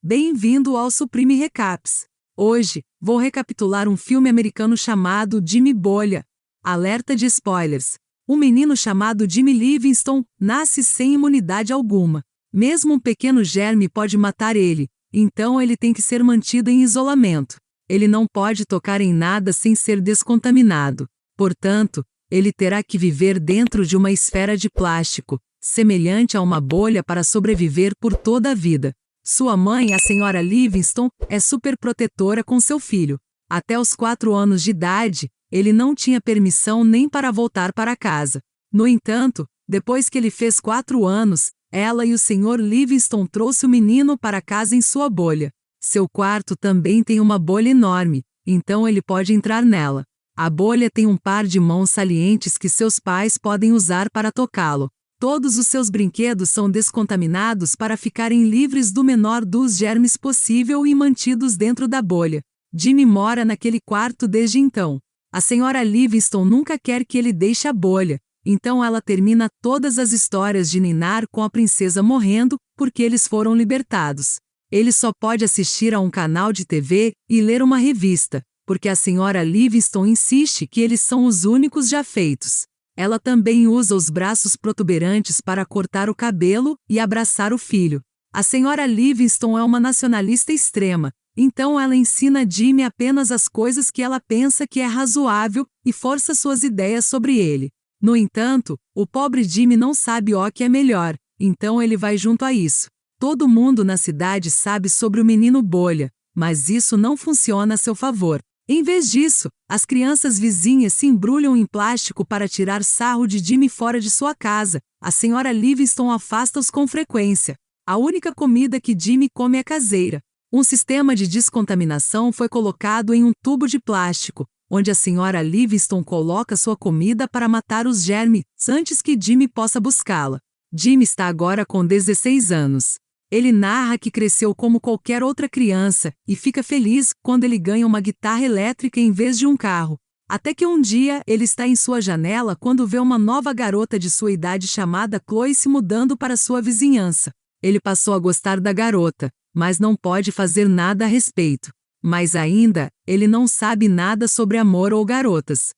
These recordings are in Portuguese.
Bem-vindo ao Supreme Recaps. Hoje, vou recapitular um filme americano chamado Jimmy Bolha. Alerta de spoilers. Um menino chamado Jimmy Livingston nasce sem imunidade alguma. Mesmo um pequeno germe pode matar ele, então ele tem que ser mantido em isolamento. Ele não pode tocar em nada sem ser descontaminado. Portanto, ele terá que viver dentro de uma esfera de plástico, semelhante a uma bolha para sobreviver por toda a vida. Sua mãe, a senhora Livingston, é superprotetora com seu filho. Até os 4 anos de idade, ele não tinha permissão nem para voltar para casa. No entanto, depois que ele fez 4 anos, ela e o senhor Livingston trouxe o menino para casa em sua bolha. Seu quarto também tem uma bolha enorme, então ele pode entrar nela. A bolha tem um par de mãos salientes que seus pais podem usar para tocá-lo. Todos os seus brinquedos são descontaminados para ficarem livres do menor dos germes possível e mantidos dentro da bolha. Jimmy mora naquele quarto desde então. A senhora Livingston nunca quer que ele deixe a bolha, então ela termina todas as histórias de ninar com a princesa morrendo porque eles foram libertados. Ele só pode assistir a um canal de TV e ler uma revista, porque a senhora Livingston insiste que eles são os únicos já feitos. Ela também usa os braços protuberantes para cortar o cabelo e abraçar o filho. A senhora Livingston é uma nacionalista extrema, então ela ensina Jimmy apenas as coisas que ela pensa que é razoável e força suas ideias sobre ele. No entanto, o pobre Jimmy não sabe o que é melhor, então ele vai junto a isso. Todo mundo na cidade sabe sobre o menino bolha, mas isso não funciona a seu favor. Em vez disso, as crianças vizinhas se embrulham em plástico para tirar sarro de Jimmy fora de sua casa. A senhora Livingston afasta-os com frequência. A única comida que Jimmy come é caseira. Um sistema de descontaminação foi colocado em um tubo de plástico, onde a senhora Livingston coloca sua comida para matar os germes antes que Jimmy possa buscá-la. Jimmy está agora com 16 anos. Ele narra que cresceu como qualquer outra criança e fica feliz quando ele ganha uma guitarra elétrica em vez de um carro. Até que um dia ele está em sua janela quando vê uma nova garota de sua idade chamada Chloe se mudando para sua vizinhança. Ele passou a gostar da garota, mas não pode fazer nada a respeito. Mais ainda, ele não sabe nada sobre amor ou garotas.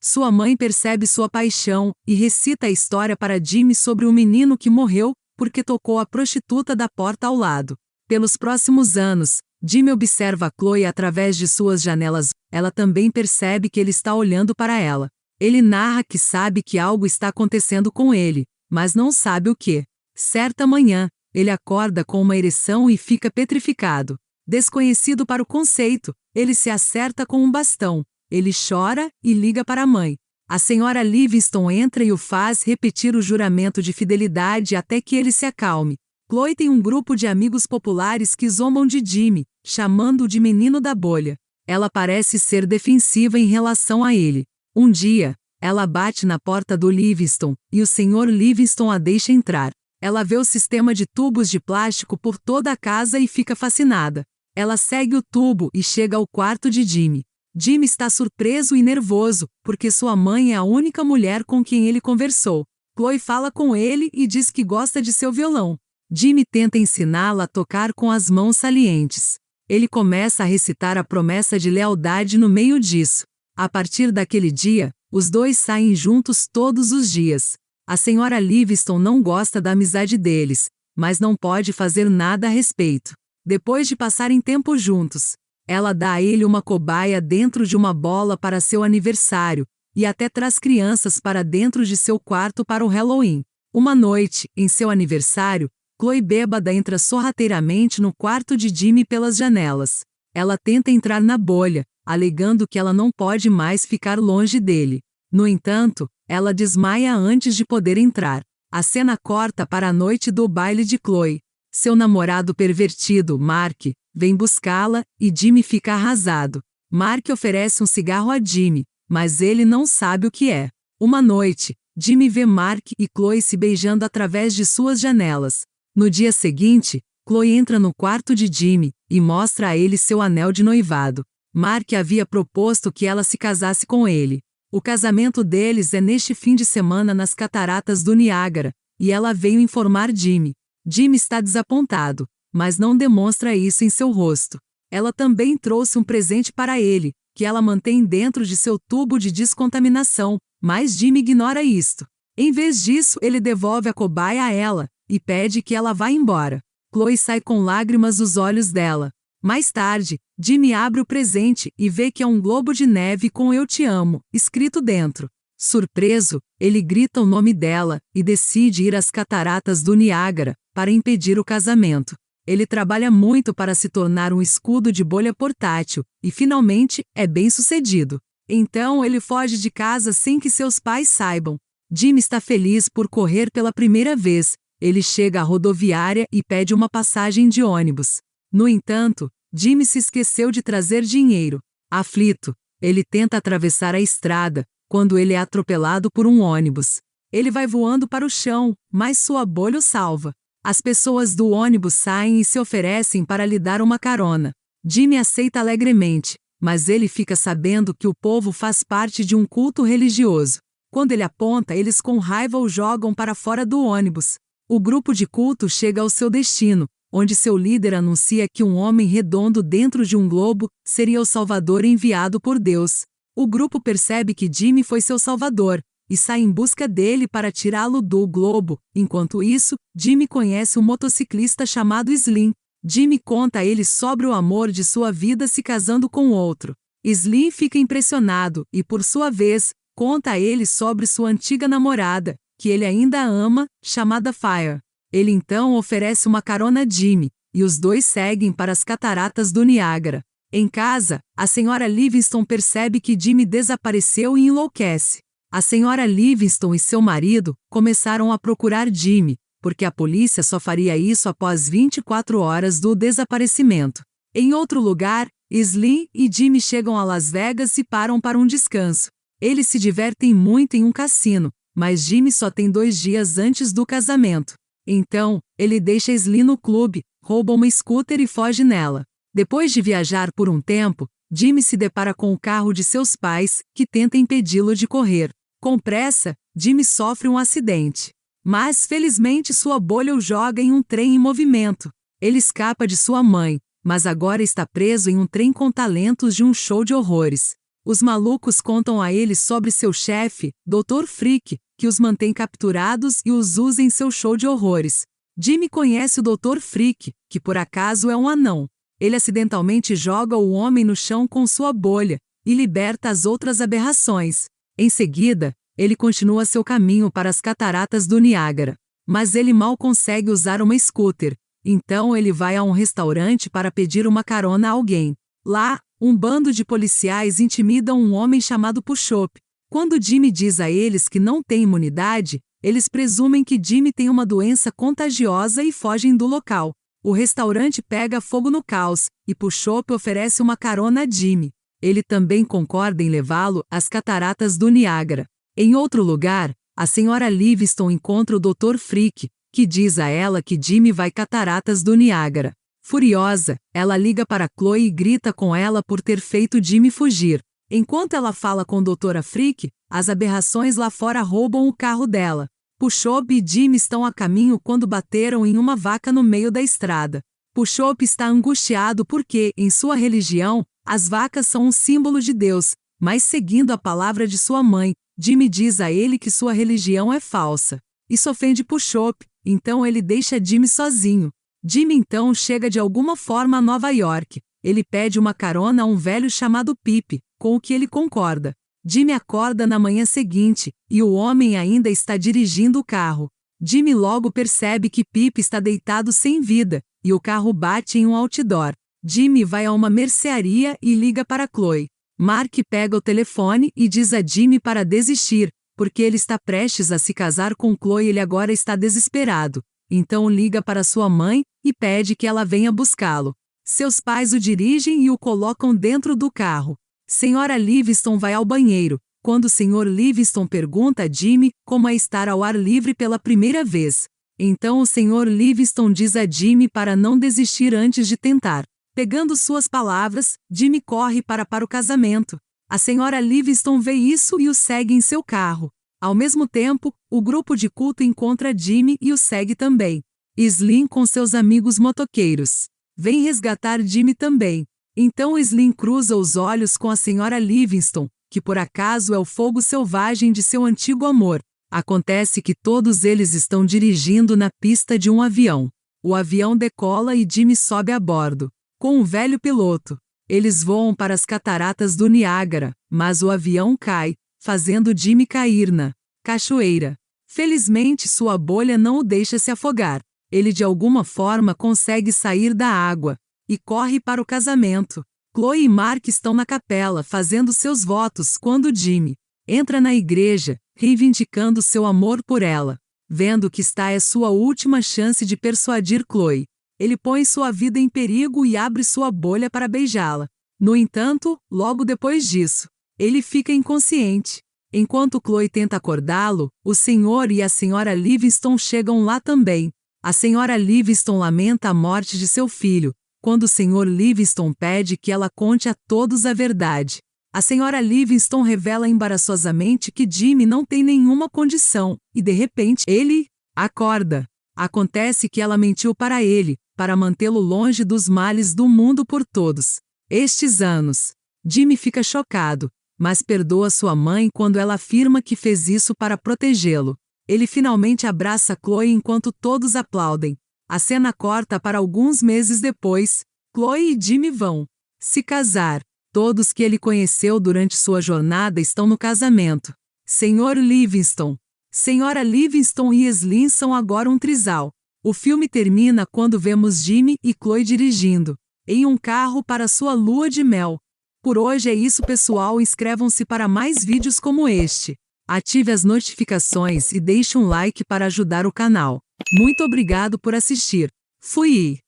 Sua mãe percebe sua paixão e recita a história para Jimmy sobre um menino que morreu porque tocou a prostituta da porta ao lado. Pelos próximos anos, Jimmy observa Chloe através de suas janelas. Ela também percebe que ele está olhando para ela. Ele narra que sabe que algo está acontecendo com ele, mas não sabe o que. Certa manhã, ele acorda com uma ereção e fica petrificado. Desconhecido para o conceito, ele se acerta com um bastão. Ele chora e liga para a mãe. A senhora Livingston entra e o faz repetir o juramento de fidelidade até que ele se acalme. Chloe tem um grupo de amigos populares que zombam de Jimmy, chamando-o de menino da bolha. Ela parece ser defensiva em relação a ele. Um dia, ela bate na porta do Livingston, e o senhor Livingston a deixa entrar. Ela vê o sistema de tubos de plástico por toda a casa e fica fascinada. Ela segue o tubo e chega ao quarto de Jimmy. Jimmy está surpreso e nervoso, porque sua mãe é a única mulher com quem ele conversou. Chloe fala com ele e diz que gosta de seu violão. Jimmy tenta ensiná-la a tocar com as mãos salientes. Ele começa a recitar a promessa de lealdade no meio disso. A partir daquele dia, os dois saem juntos todos os dias. A senhora Livingston não gosta da amizade deles, mas não pode fazer nada a respeito. Depois de passarem tempo juntos, ela dá a ele uma cobaia dentro de uma bola para seu aniversário, e até traz crianças para dentro de seu quarto para o Halloween. Uma noite, em seu aniversário, Chloe bêbada entra sorrateiramente no quarto de Jimmy pelas janelas. Ela tenta entrar na bolha, alegando que ela não pode mais ficar longe dele. No entanto, ela desmaia antes de poder entrar. A cena corta para a noite do baile de Chloe. Seu namorado pervertido, Mark, vem buscá-la e Jimmy fica arrasado. Mark oferece um cigarro a Jimmy, mas ele não sabe o que é. Uma noite, Jimmy vê Mark e Chloe se beijando através de suas janelas. No dia seguinte, Chloe entra no quarto de Jimmy e mostra a ele seu anel de noivado. Mark havia proposto que ela se casasse com ele. O casamento deles é neste fim de semana nas cataratas do Niágara, e ela veio informar Jimmy. Jimmy está desapontado. mas não demonstra isso em seu rosto. Ela também trouxe um presente para ele, que ela mantém dentro de seu tubo de descontaminação, mas Jimmy ignora isto. Em vez disso, ele devolve a cobaia a ela e pede que ela vá embora. Chloe sai com lágrimas dos olhos dela. Mais tarde, Jimmy abre o presente e vê que é um globo de neve com "Eu te amo" escrito dentro. Surpreso, ele grita o nome dela e decide ir às cataratas do Niágara para impedir o casamento. Ele trabalha muito para se tornar um escudo de bolha portátil e finalmente é bem-sucedido. Então ele foge de casa sem que seus pais saibam. Jimmy está feliz por correr pela primeira vez. Ele chega à rodoviária e pede uma passagem de ônibus. No entanto, Jimmy se esqueceu de trazer dinheiro. Aflito, ele tenta atravessar a estrada, quando ele é atropelado por um ônibus. Ele vai voando para o chão, mas sua bolha o salva. As pessoas do ônibus saem e se oferecem para lhe dar uma carona. Jimmy aceita alegremente, mas ele fica sabendo que o povo faz parte de um culto religioso. Quando ele aponta, eles com raiva o jogam para fora do ônibus. O grupo de culto chega ao seu destino, onde seu líder anuncia que um homem redondo dentro de um globo seria o Salvador enviado por Deus. O grupo percebe que Jimmy foi seu salvador e sai em busca dele para tirá-lo do globo. Enquanto isso, Jimmy conhece um motociclista chamado Slim. Jimmy conta a ele sobre o amor de sua vida se casando com outro. Slim fica impressionado e, por sua vez, conta a ele sobre sua antiga namorada, que ele ainda ama, chamada Fire. Ele então oferece uma carona a Jimmy, e os dois seguem para as cataratas do Niágara. Em casa, a senhora Livingston percebe que Jimmy desapareceu e enlouquece. A senhora Livingston e seu marido começaram a procurar Jimmy, porque a polícia só faria isso após 24 horas do desaparecimento. Em outro lugar, Slim e Jimmy chegam a Las Vegas e param para um descanso. Eles se divertem muito em um cassino, mas Jimmy só tem 2 dias antes do casamento. Então, ele deixa Slim no clube, rouba uma scooter e foge nela. Depois de viajar por um tempo, Jimmy se depara com o carro de seus pais, que tenta impedi-lo de correr. Com pressa, Jimmy sofre um acidente. Mas, felizmente, sua bolha o joga em um trem em movimento. Ele escapa de sua mãe, mas agora está preso em um trem com talentos de um show de horrores. Os malucos contam a ele sobre seu chefe, Dr. Freak, que os mantém capturados e os usa em seu show de horrores. Jimmy conhece o Dr. Freak, que por acaso é um anão. Ele acidentalmente joga o homem no chão com sua bolha e liberta as outras aberrações. Em seguida, ele continua seu caminho para as cataratas do Niágara. Mas ele mal consegue usar uma scooter. Então ele vai a um restaurante para pedir uma carona a alguém. Lá, um bando de policiais intimida um homem chamado Push-Up. Quando Jimmy diz a eles que não tem imunidade, eles presumem que Jimmy tem uma doença contagiosa e fogem do local. O restaurante pega fogo no caos, e Push-Up oferece uma carona a Jimmy. Ele também concorda em levá-lo às cataratas do Niágara. Em outro lugar, a senhora Livingston encontra o Dr. Freak, que diz a ela que Jimmy vai cataratas do Niágara. Furiosa, ela liga para Chloe e grita com ela por ter feito Jimmy fugir. Enquanto ela fala com Dra. Freak, as aberrações lá fora roubam o carro dela. Push-Up e Jimmy estão a caminho quando bateram em uma vaca no meio da estrada. Push-Up está angustiado porque, em sua religião, as vacas são um símbolo de Deus, mas seguindo a palavra de sua mãe, Jimmy diz a ele que sua religião é falsa. Isso ofende Push-Up, então ele deixa Jimmy sozinho. Jimmy então chega de alguma forma a Nova York. Ele pede uma carona a um velho chamado Pip, com o que ele concorda. Jimmy acorda na manhã seguinte, e o homem ainda está dirigindo o carro. Jimmy logo percebe que Pip está deitado sem vida, e o carro bate em um outdoor. Jimmy vai a uma mercearia e liga para Chloe. Mark pega o telefone e diz a Jimmy para desistir, porque ele está prestes a se casar com Chloe e ele agora está desesperado. Então liga para sua mãe e pede que ela venha buscá-lo. Seus pais o dirigem e o colocam dentro do carro. Senhora Livingston vai ao banheiro, quando o Sr. Livingston pergunta a Jimmy como é estar ao ar livre pela primeira vez. Então o Sr. Livingston diz a Jimmy para não desistir antes de tentar. Pegando suas palavras, Jimmy corre para o casamento. A Sra. Livingston vê isso e o segue em seu carro. Ao mesmo tempo, o grupo de culto encontra Jimmy e o segue também. Slim com seus amigos motoqueiros. Vem resgatar Jimmy também. Então Slim cruza os olhos com a Sra. Livingston, que por acaso é o fogo selvagem de seu antigo amor. Acontece que todos eles estão dirigindo na pista de um avião. O avião decola e Jimmy sobe a bordo, com um velho piloto. Eles voam para as cataratas do Niágara, mas o avião cai, fazendo Jimmy cair na cachoeira. Felizmente sua bolha não o deixa se afogar. Ele de alguma forma consegue sair da água e corre para o casamento. Chloe e Mark estão na capela fazendo seus votos quando Jimmy entra na igreja, reivindicando seu amor por ela. Vendo que esta é sua última chance de persuadir Chloe, ele põe sua vida em perigo e abre sua bolha para beijá-la. No entanto, logo depois disso, ele fica inconsciente. Enquanto Chloe tenta acordá-lo, o Sr. e a Sra. Livingston chegam lá também. A Sra. Livingston lamenta a morte de seu filho, quando o Sr. Livingston pede que ela conte a todos a verdade. A Sra. Livingston revela embaraçosamente que Jimmy não tem nenhuma condição, e de repente ele acorda. Acontece que ela mentiu para ele, para mantê-lo longe dos males do mundo por todos estes anos. Jimmy fica chocado, mas perdoa sua mãe quando ela afirma que fez isso para protegê-lo. Ele finalmente abraça Chloe enquanto todos aplaudem. A cena corta para alguns meses depois. Chloe e Jimmy vão se casar. Todos que ele conheceu durante sua jornada estão no casamento. Sr. Livingston, Sra. Livingston e Slim são agora um trisal. O filme termina quando vemos Jimmy e Chloe dirigindo em um carro para sua lua de mel. Por hoje é isso, pessoal. Inscrevam-se para mais vídeos como este. Ative as notificações e deixe um like para ajudar o canal. Muito obrigado por assistir. Fui!